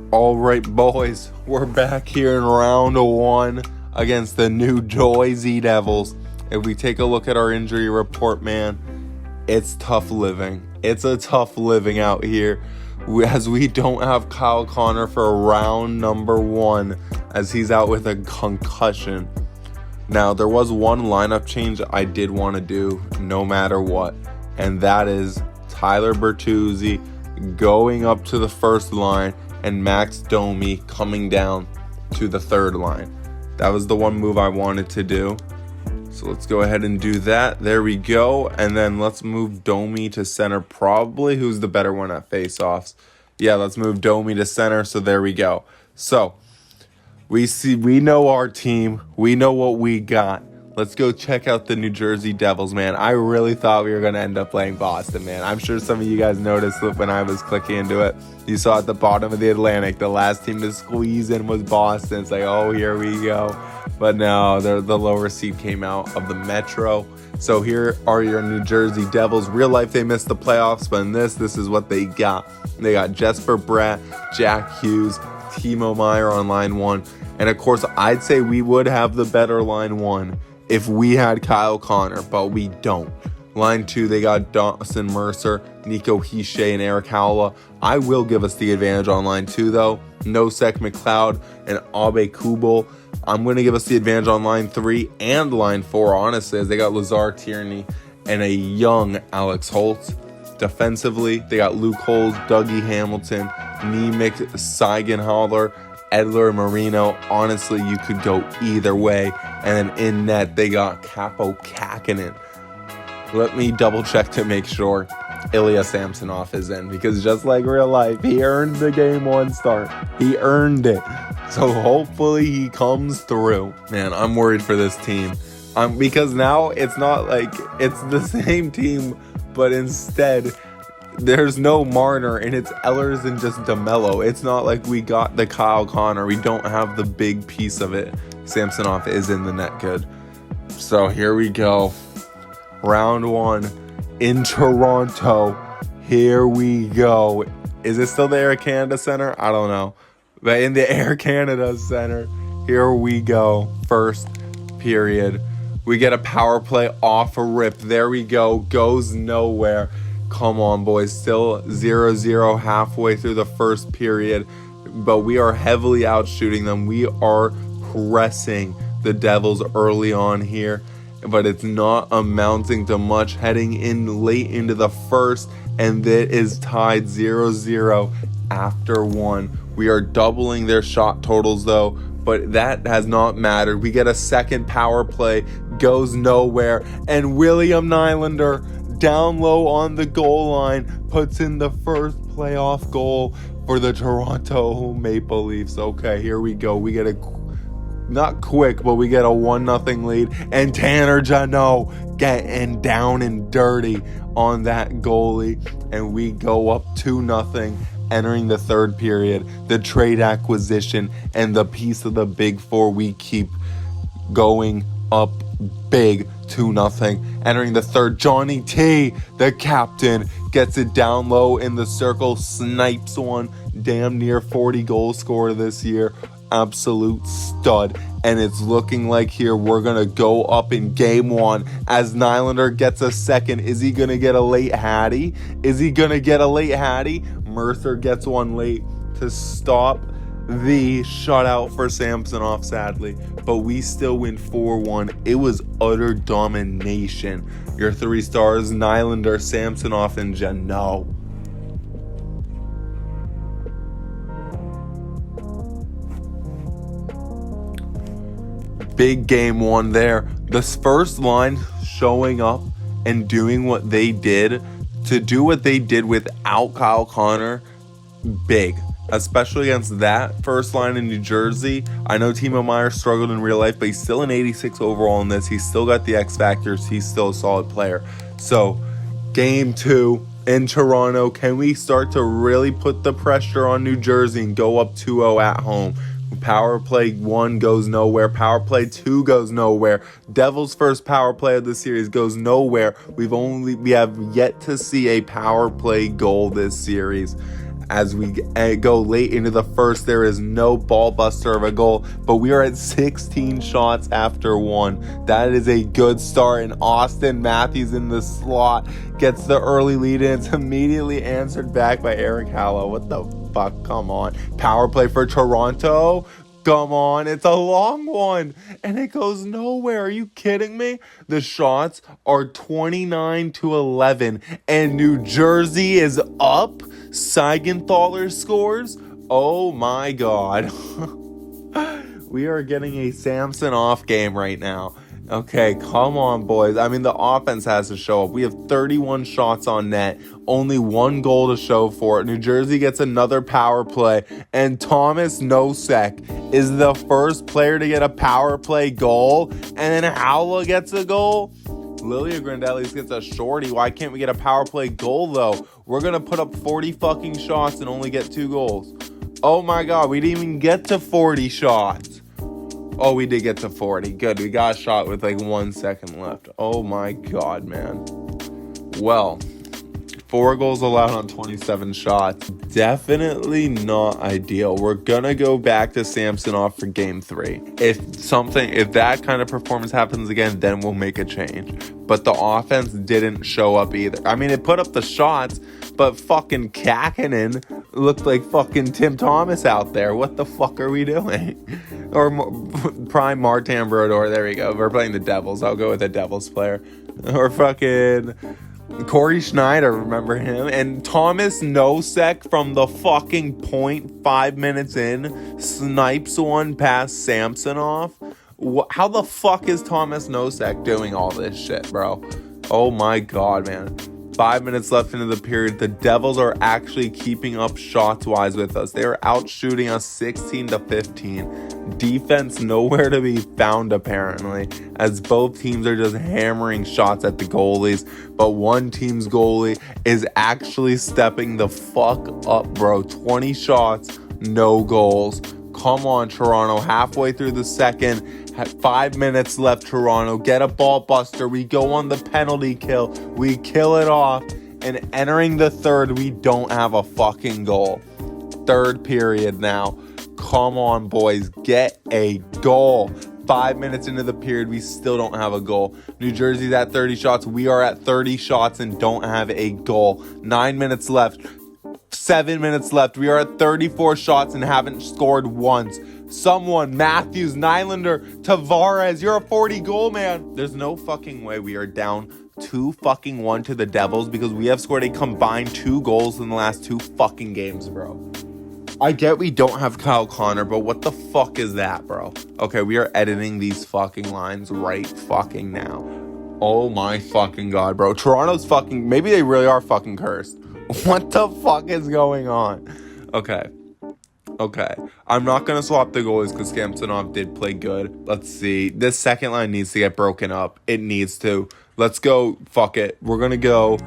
All right, boys, we're back here in round one against the New Jersey Devils. If we take a look at our injury report, man, it's tough living. It's a tough living out here as we don't have Kyle Connor for round number one as he's out with a concussion. Now, there was one lineup change I did want to do no matter what, and that is Tyler Bertuzzi going up to the first line and Max Domi coming down to the third line. That was the one move I wanted to do. So let's go ahead and do that. There we go. And then let's move Domi to center probably. Who's the better one at faceoffs? Yeah, let's move Domi to center. So there we go. So we know our team. We know what we got. Let's go check out the New Jersey Devils, man. I really thought we were going to end up playing Boston, man. I'm sure some of you guys noticed when I was clicking into it. You saw at the bottom of the Atlantic, the last team to squeeze in was Boston. It's like, oh, here we go. But no, the lower seed came out of the Metro. So here are your New Jersey Devils. Real life, they missed the playoffs, but in this is what they got. They got Jesper Bratt, Jack Hughes, Timo Meier on line one. And of course, I'd say we would have the better line one if we had Kyle Connor, but we don't. Line two, they got Dawson Mercer, Nico Hischier, and Eric Howla. I will give us the advantage on line two, though. Nosek McLeod and Abe Kubel. I'm going to give us the advantage on line three and line four, honestly, as they got Lazar Tierney and a young Alex Holtz. Defensively, they got Luke Holz, Dougie Hamilton, Nemec Seigenhaler, Edler Marino. Honestly, you could go either way. And then in net, they got Capo Kakinen. Let me double check to make sure Ilya Samsonov is in, because just like real life, he earned the game one start. He earned it. So hopefully he comes through. Man, I'm worried for this team. Because now it's not like it's the same team, but instead there's no Marner and it's Ehlers and just DeMello. It's not like we got the Kyle Connor. We don't have the big piece of it. Samsonov is in the net good. So here we go. Round one in Toronto. Here we go. Is it still the Air Canada Center? I don't know. But in the Air Canada Center, here we go. First period. We get a power play off a rip. There we go. Goes nowhere. Come on, boys. Still 0-0 halfway through the first period. But we are heavily out shooting them. We are pressing the Devils early on here. But it's not amounting to much heading in late into the first. And it is tied 0-0 after one. We are doubling their shot totals, though. But that has not mattered. We get a second power play. Goes nowhere. And William Nylander, down low on the goal line, puts in the first playoff goal for the Toronto Maple Leafs. Okay, here we go. We get not quick, but we get a 1-0 lead. And Tanner Jeannot getting down and dirty on that goalie. And we go up 2-0 entering the third period. The trade acquisition and the piece of the big four, we keep going up big 2-0. Entering the third, Johnny T, the captain, gets it down low in the circle, snipes one. Damn near 40 goal scorer this year. Absolute stud. And it's looking like here we're going to go up in game one as Nylander gets a second. Is he going to get a late Hattie? Mercer gets one late to stop the shutout for Samsonov, sadly. But we still win 4-1. It was utter domination. Your three stars, Nylander, Samsonov, and Jeannot. Big game one there. This first line showing up and doing what they did, to do what they did without Kyle Connor, big. Especially against that first line in New Jersey. I know Timo Meier struggled in real life, but he's still an 86 overall in this. He's still got the X factors. He's still a solid player. So, game two in Toronto. Can we start to really put the pressure on New Jersey and go up 2-0 at home? Power play 1 goes nowhere. Power play 2 goes nowhere. Devils' first power play of the series goes nowhere. We have yet to see a power play goal this series. As we go late into the first, there is no ball buster of a goal, but we are at 16 shots after 1. That is a good start, and Austin Matthews in the slot gets the early lead, and it's immediately answered back by Eric Hallow. What the fuck? Come on. Power play for Toronto. Come on, it's a long one, and it goes nowhere. Are you kidding me? The shots are 29-11, and New Jersey is up. Siegenthaler scores. Oh my God. We are getting a Samsonov game right now. Okay, come on, boys. I mean, the offense has to show up. We have 31 shots on net, only 1 goal to show for it. New Jersey gets another power play, and Thomas Nosek is the first player to get a power play goal, and then Howla gets a goal. Lilia Grandelis gets a shorty. Why can't we get a power play goal, though? We're going to put up 40 fucking shots and only get 2 goals. Oh my God, we didn't even get to 40 shots. Oh, we did get to 40. Good. We got a shot with like 1 second left. Oh my God, man. Well, 4 goals allowed on 27 shots. Definitely not ideal. We're going to go back to Samsonov for game 3. If that kind of performance happens again, then we'll make a change. But the offense didn't show up either. I mean, it put up the shots, but fucking Kakkonen looked like fucking Tim Thomas out there. What the fuck are we doing? Or prime Martin Brodeur. There we go. We're playing the Devils. I'll go with the Devils player. Or fucking Corey Schneider, remember him? And Thomas Nosek from the fucking point 5 minutes in snipes one past Samsonov. How the fuck is Thomas Nosek doing all this shit, bro? Oh my God, man. 5 minutes left into the period. The Devils are actually keeping up shots-wise with us. They are out shooting us 16-15. Defense nowhere to be found, apparently, as both teams are just hammering shots at the goalies. But one team's goalie is actually stepping the fuck up, bro. 20 shots, no goals. Come on, Toronto. Halfway through the second, 5 minutes left, Toronto. Get a ball buster. We go on the penalty kill. We kill it off. And entering the third, we don't have a fucking goal. Third period now. Come on, boys. Get a goal. 5 minutes into the period, we still don't have a goal. New Jersey's at 30 shots. We are at 30 shots and don't have a goal. 9 minutes left. 7 minutes left. We are at 34 shots and haven't scored once. Someone, Matthews, Nylander, Tavares, you're a 40 goal man. There's no fucking way we are down 2-1 to the Devils because we have scored a combined 2 goals in the last 2 fucking games, bro. I get we don't have Kyle Connor, but what the fuck is that, bro? Okay, we are editing these fucking lines right fucking now. Oh my fucking God, bro. Toronto's fucking, maybe they really are fucking cursed. What the fuck is going on? Okay. I'm not going to swap the goalies because Samsonov did play good. Let's see. This second line needs to get broken up. It needs to. Let's go. Fuck it. We're going to go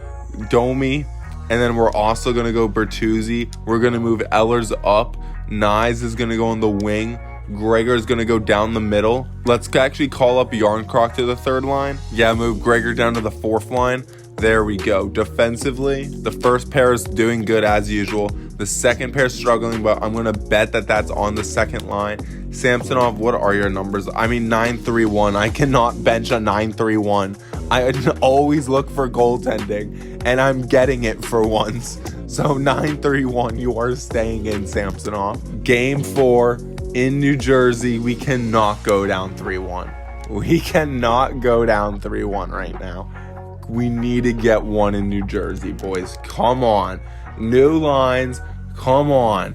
Domi. And then we're also going to go Bertuzzi. We're going to move Ehlers up. Nyes is going to go on the wing. Gregor is going to go down the middle. Let's actually call up Yarncroc to the third line. Yeah, move Gregor down to the fourth line. There we go. Defensively, the first pair is doing good as usual. The second pair is struggling, but I'm going to bet that that's on the second line. Samsonov, what are your numbers? I mean, 9-3-1. I cannot bench a 9-3-1. I always look for goaltending, and I'm getting it for once. So 9-3-1, you are staying in, Samsonov. Game 4 in New Jersey, we cannot go down 3-1. We cannot go down 3-1 right now. We need to get one in New Jersey, boys. Come on. New lines. Come on.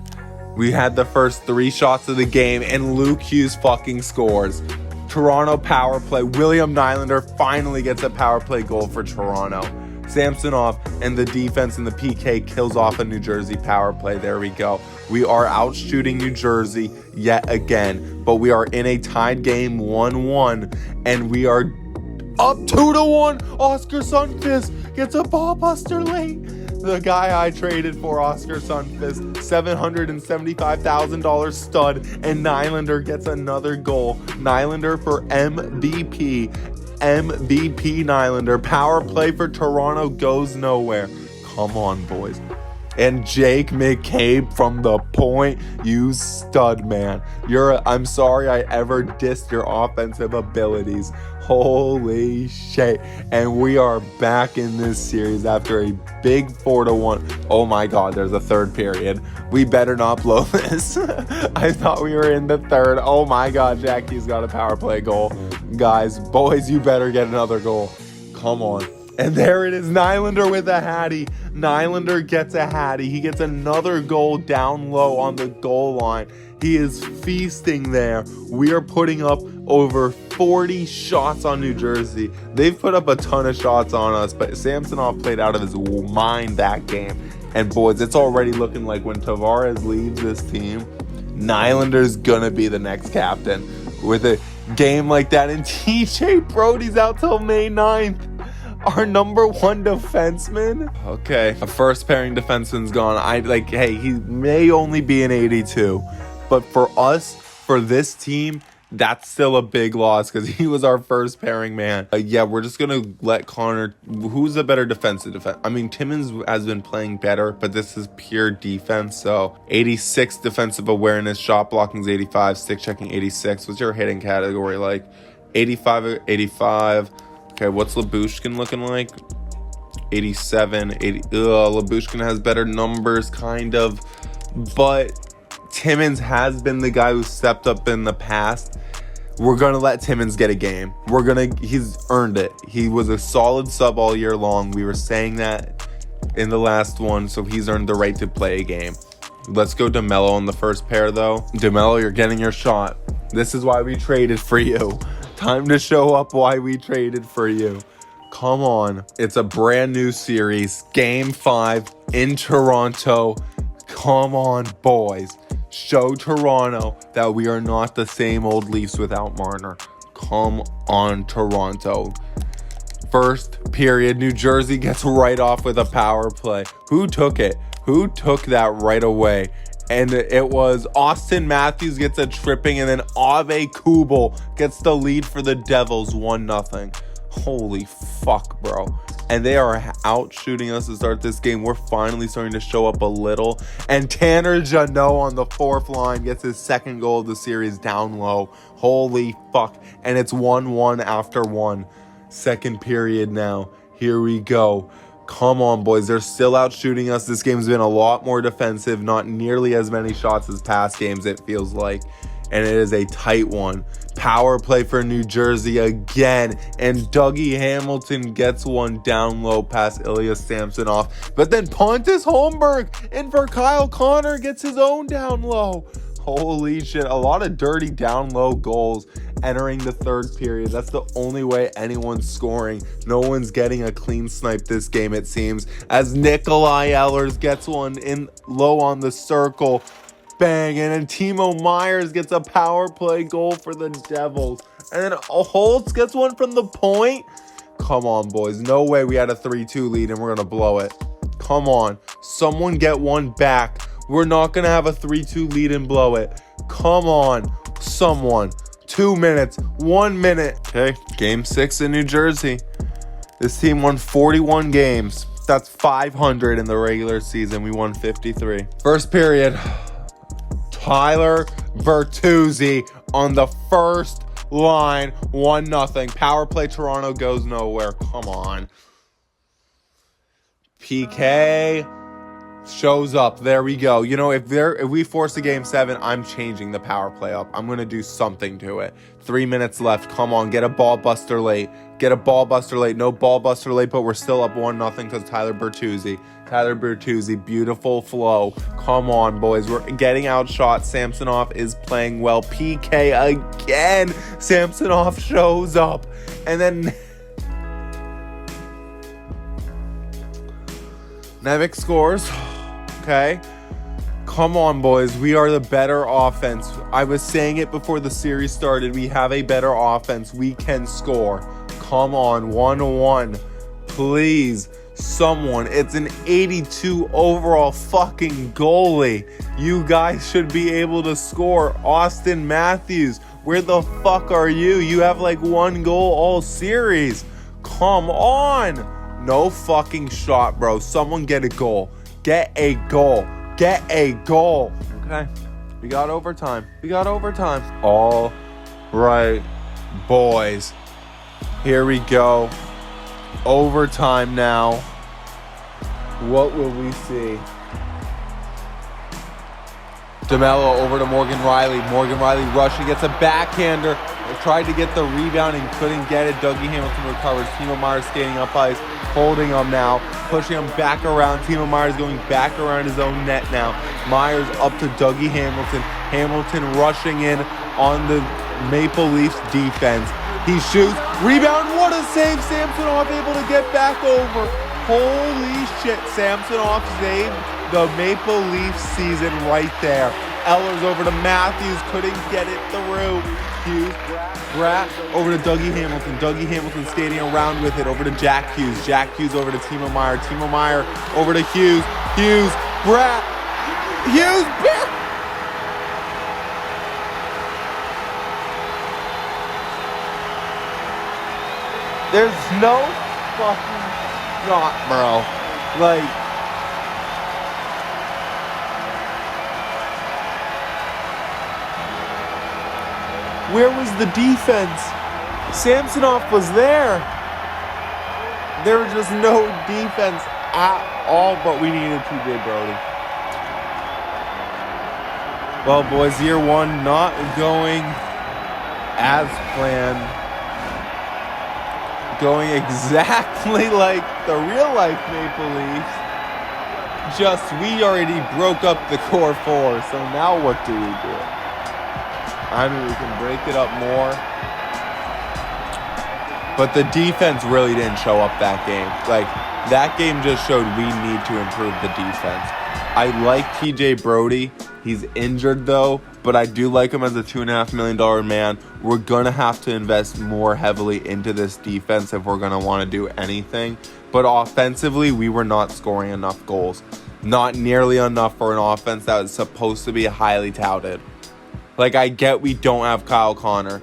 We had the first 3 shots of the game, and Luke Hughes fucking scores. Toronto power play. William Nylander finally gets a power play goal for Toronto. Samsonov and the defense and the PK kills off a New Jersey power play. There we go. We are out shooting New Jersey yet again, but we are in a tied game 1-1, and we are up 2-1. Oscar Sundqvist gets a ball buster late. The guy I traded for, Oscar Sundqvist, $775,000 stud, and Nylander gets another goal. Nylander for MVP. MVP Nylander. Power play for Toronto goes nowhere. Come on, boys. And Jake McCabe from the point, you stud, man. I'm sorry I ever dissed your offensive abilities. Holy shit. And we are back in this series after a big 4-1. Oh my God, there's a third period. We better not blow this. I thought we were in the third. Oh my God, Jackie's got a power play goal. Guys, boys, you better get another goal. Come on. And there it is, Nylander with a hattie. Nylander gets a hattie. He gets another goal down low on the goal line. He is feasting there. We are putting up over 40 shots on New Jersey. They've put up a ton of shots on us, but Samsonov played out of his mind that game. And boys, it's already looking like when Tavares leaves this team, Nylander's gonna be the next captain with a game like that. And TJ Brody's out till May 9th. Our number one defenseman. Okay, a first pairing defenseman's gone. Hey, he may only be an 82, but for us, for this team, that's still a big loss because he was our first pairing man. Yeah, we're just gonna let Connor. Who's a better defensive? I mean, Timmins has been playing better, but this is pure defense. So 86 defensive awareness, shot blocking is 85, stick checking 86. What's your hitting category like? 85. Okay, what's Labushkin looking like? 87, 80. Labushkin has better numbers, kind of. But Timmins has been the guy who stepped up in the past. We're going to let Timmins get a game. He's earned it. He was a solid sub all year long. We were saying that in the last one, so he's earned the right to play a game. Let's go DeMello in the first pair, though. DeMello, you're getting your shot. This is why we traded for you. Time to show up why we traded for you. Come on. It's a brand new series. Game 5 in Toronto. Come on, boys. Show Toronto that we are not the same old Leafs without Marner. Come on, Toronto. First period, New Jersey gets right off with a power play. Who took it? Who took that right away? And it was Austin Matthews gets a tripping, and then Ave Kubel gets the lead for the Devils 1-0. Holy fuck, bro. And they are out shooting us to start this game. We're finally starting to show up a little. And Tanner Jeannot on the fourth line gets his second goal of the series down low. Holy fuck. And it's 1-1 after one. Second period now. Here we go. Come on, boys. They're still out shooting us. This game's been a lot more defensive. Not nearly as many shots as past games, it feels like. And it is a tight one. Power play for New Jersey again. And Dougie Hamilton gets one down low past Ilya Samsonov. But then Pontus Holmberg in for Kyle Connor gets his own down low. Holy shit. A lot of dirty down low goals entering the third period. That's the only way anyone's scoring. No one's getting a clean snipe this game, it seems. As Nikolai Ehlers gets one in low on the circle. Bang. And then Timo Myers gets a power play goal for the Devils. And then Holtz gets one from the point. Come on, boys. No way we had a 3-2 lead and we're going to blow it. Come on. Someone get one back. We're not going to have a 3-2 lead and blow it. Come on. Someone. 2 minutes. 1 minute. Okay. Game 6 in New Jersey. This team won 41 games. That's 500 in the regular season. We won 53. First period. Tyler Bertuzzi on the first line. 1-0. Power play. Toronto goes nowhere. Come on. PK shows up. There we go. You know, if we force a game 7, I'm changing the power play up. I'm going to do something to it. 3 minutes left. Come on, get a ball buster late. Get a ball buster late. No ball buster late, but we're still up 1-0 because Tyler Bertuzzi, beautiful flow. Come on, boys. We're getting outshot. Samsonov is playing well. PK again. Samsonov shows up. And then Nevik scores. Okay. Come on, boys. We are the better offense. I was saying it before the series started. We have a better offense. We can score. Come on. 1-1. Please. Someone. It's an 82 overall fucking goalie. You guys should be able to score. Austin Matthews. Where the fuck are you? You have like 1 goal all series. Come on. No fucking shot, bro. Someone get a goal. Get a goal. Get a goal. Okay. We got overtime. All right, boys. Here we go. Overtime now. What will we see? DeMello over to Morgan Riley. Morgan Riley rushing, gets a backhander. Tried to get the rebound and couldn't get it. Dougie Hamilton recovers. Timo Meyer standing up ice, holding him now, pushing him back around. Timo Meyer's going back around his own net now. Myers up to Dougie Hamilton. Hamilton rushing in on the Maple Leafs defense. He shoots. Rebound. What a save. Samsonov able to get back over. Holy shit. Samsonov saved the Maple Leafs season right there. Ehlers over to Matthews. Couldn't get it through. Hughes. Bratt over to Dougie Hamilton. Dougie Hamilton skating around with it over to Jack Hughes. Jack Hughes over to Timo Meyer. Timo Meyer over to Hughes. Hughes. Bratt. Hughes. Bratt. There's no fucking shot, bro. Like, where was the defense? Samsonov was there. There was just no defense at all, but we needed TJ Brody. Well, boys, year one not going as planned. Going exactly like the real life Maple Leafs. Just we already broke up the core four, so now what do we do? I mean, we can break it up more. But the defense really didn't show up that game. Like, that game just showed we need to improve the defense. I like TJ Brody. He's injured though, but I do like him as a $2.5 million man. We're going to have to invest more heavily into this defense if we're going to want to do anything. But offensively, we were not scoring enough goals. Not nearly enough for an offense that was supposed to be highly touted. Like, I get we don't have Kyle Connor,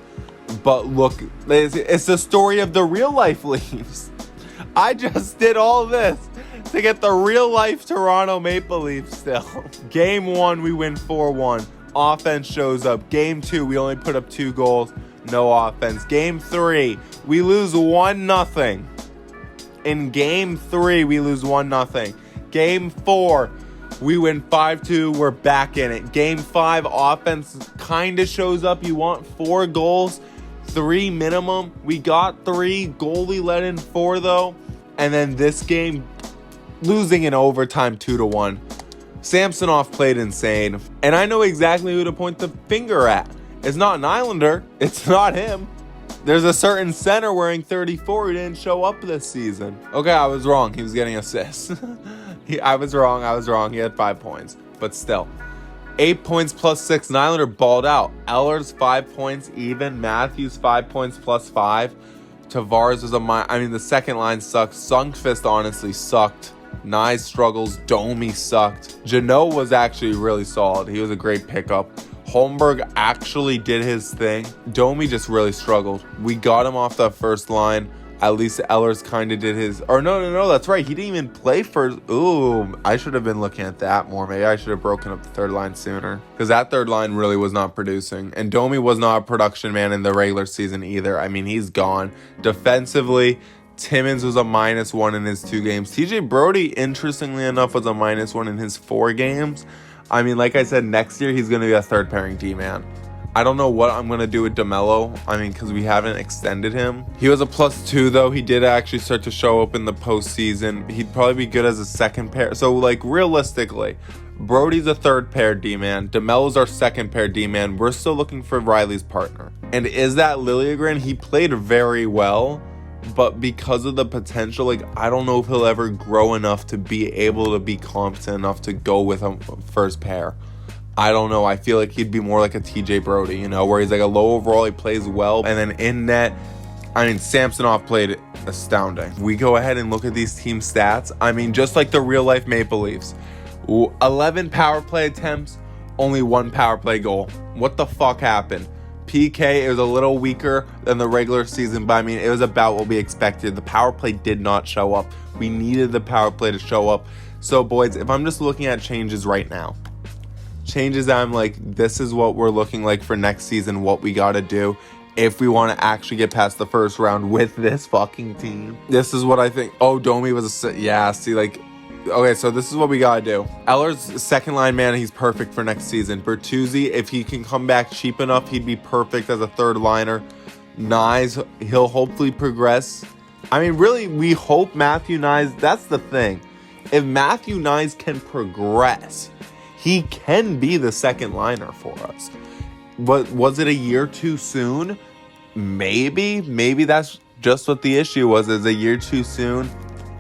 but look, it's the story of the real life Leafs. I just did all this to get the real life Toronto Maple Leafs still. Game 1, we win 4-1. Offense shows up. Game 2, we only put up 2 goals. No offense. Game 3, we lose 1-0. In Game 3, we lose 1-0. Game 4, we win 5-2. We're back in it. Game 5, offense kind of shows up. You want 4 goals, 3 minimum. We got 3. Goalie let in 4 though. And then this game, losing in overtime 2-1. Samsonov played insane. And I know exactly who to point the finger at. It's not an Islander. It's not him. There's a certain center wearing 34 who didn't show up this season. Okay, I was wrong. He was getting assists. I was wrong. He had 5 points. But still. 8 points plus 6. An Islander balled out. Ehlers 5 points even. Matthews 5 points plus 5. Tavares was the second line sucked. Sundqvist honestly sucked. Nye struggles. Domi sucked. Janot was actually really solid. He was a great pickup. Holmberg actually did his thing. Domi just really struggled. We got him off that first line. At least Ehlers kind of did his... Or no, that's right. He didn't even play first. Ooh, I should have been looking at that more. Maybe I should have broken up the third line sooner. Because that third line really was not producing. And Domi was not a production man in the regular season either. I mean, he's gone. Defensively, Timmins was a -1 in his 2 games. TJ Brody, interestingly enough, was a -1 in his 4 games. I mean, like I said, next year he's going to be a third pairing D-man. I don't know what I'm going to do with DeMello. I mean, because we haven't extended him. He was a +2, though. He did actually start to show up in the postseason. He'd probably be good as a second pair. So, like, realistically, Brody's a third pair D-man. DeMello's our second pair D-man. We're still looking for Riley's partner. And is that Liljegren? He played very well. But because of the potential, like, I don't know if he'll ever grow enough to be able to be competent enough to go with him first pair. I don't know. I feel like he'd be more like a TJ Brody, you know, where he's like a low overall, he plays well. And then in net, I mean, Samsonov played astounding. We go ahead and look at these team stats. I mean, just like the real life Maple Leafs. 11 power play attempts, only 1 power play goal. What the fuck happened? PK, it was a little weaker than the regular season, but I mean, it was about what we expected. The power play did not show up. We needed the power play to show up. So, boys, if I'm just looking at changes right now, changes that I'm like, this is what we're looking like for next season, what we got to do if we want to actually get past the first round with this fucking team. This is what I think. Oh, Domi was okay, so this is what we got to do. Eller's second line man, he's perfect for next season. Bertuzzi, if he can come back cheap enough, he'd be perfect as a third liner. Nyes, he'll hopefully progress. I mean, really, we hope Matthew Nyes, that's the thing. If Matthew Nyes can progress, he can be the second liner for us. But was it a year too soon? Maybe that's just what the issue was, is a year too soon.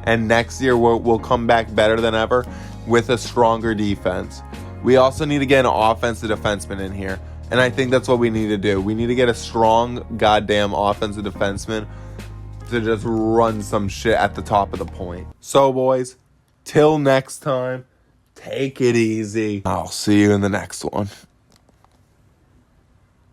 And next year we'll come back better than ever with a stronger defense. We also need to get an offensive defenseman in here. And I think that's what we need to do. We need to get a strong goddamn offensive defenseman to just run some shit at the top of the point. So, boys, till next time, take it easy. I'll see you in the next one.